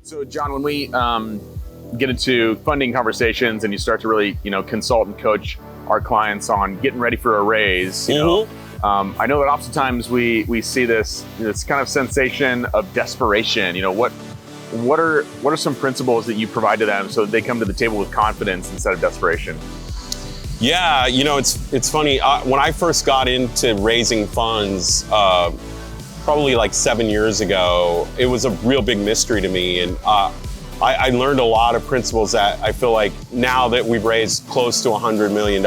So, John, when we get into funding conversations and you start to really, consult and coach our clients on getting ready for a raise, I know that oftentimes we see this kind of sensation of desperation. What are some principles that you provide to them so that they come to the table with confidence instead of desperation? Yeah, it's funny. When I first got into raising funds, probably like 7 years ago, it was a real big mystery to me. And I learned a lot of principles that I feel like now that we've raised close to $100 million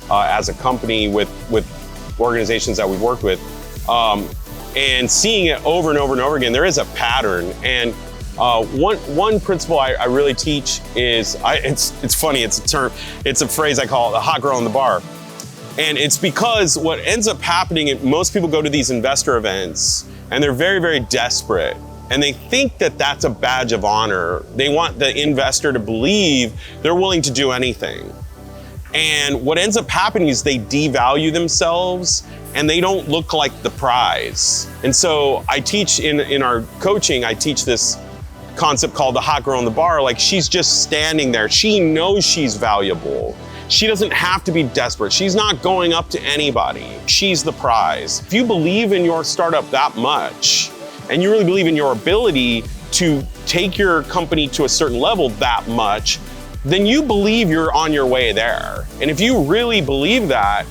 as a company with organizations that we've worked with, and seeing it over and over and over again, there is a pattern. And one principle I really teach is, it's funny, it's a phrase I call the hot girl in the bar. And it's because what ends up happening, most people go to these investor events and they're very, very desperate. And they think that that's a badge of honor. They want the investor to believe they're willing to do anything. And what ends up happening is they devalue themselves and they don't look like the prize. And so I teach in our coaching, I teach this concept called the hot girl in the bar. Like, she's just standing there. She knows she's valuable. She doesn't have to be desperate. She's not going up to anybody. She's the prize. If you believe in your startup that much, and you really believe in your ability to take your company to a certain level that much, then you believe you're on your way there. And if you really believe that,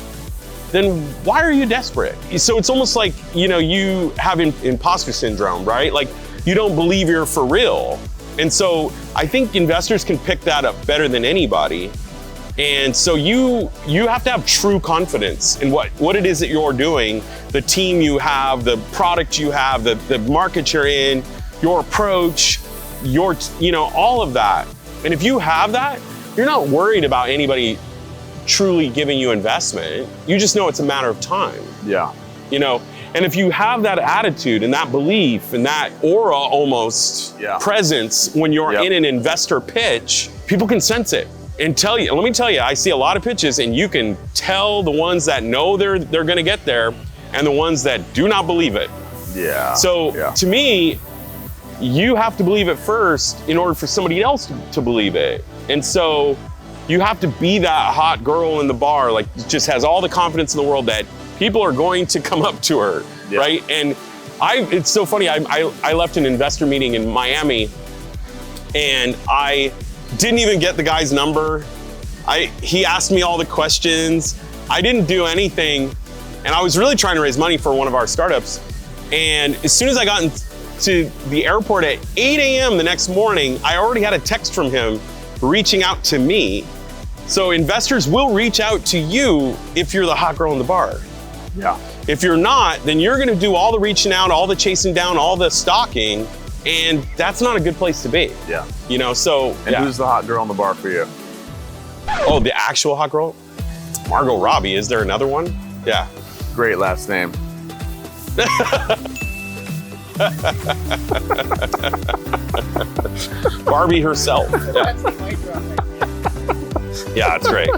then why are you desperate? So it's almost like, you have imposter syndrome, right? Like, you don't believe you're for real. And so I think investors can pick that up better than anybody. And so you have to have true confidence in what it is that you're doing, the team you have, the product you have, the market you're in, your approach, all of that. And if you have that, you're not worried about anybody truly giving you investment. You just know it's a matter of time. Yeah. And if you have that attitude and that belief and that aura almost presence when you're in an investor pitch, people can sense it. And let me tell you, I see a lot of pitches and you can tell the ones that know they're gonna get there and the ones that do not believe it. Yeah. So to me, you have to believe it first in order for somebody else to believe it. And so you have to be that hot girl in the bar, like, just has all the confidence in the world that people are going to come up to her, right? And it's so funny, I left an investor meeting in Miami and I didn't even get the guy's number. He asked me all the questions. I didn't do anything. And I was really trying to raise money for one of our startups. And as soon as I got into the airport at 8 a.m. the next morning, I already had a text from him reaching out to me. So investors will reach out to you if you're the hot girl in the bar. Yeah. If you're not, then you're gonna do all the reaching out, all the chasing down, all the stalking, and that's not a good place to be. Yeah. And who's the hot girl in the bar for you? Oh, the actual hot girl? Margot Robbie. Is there another one? Yeah. Great last name. Barbie herself. Yeah, that's great.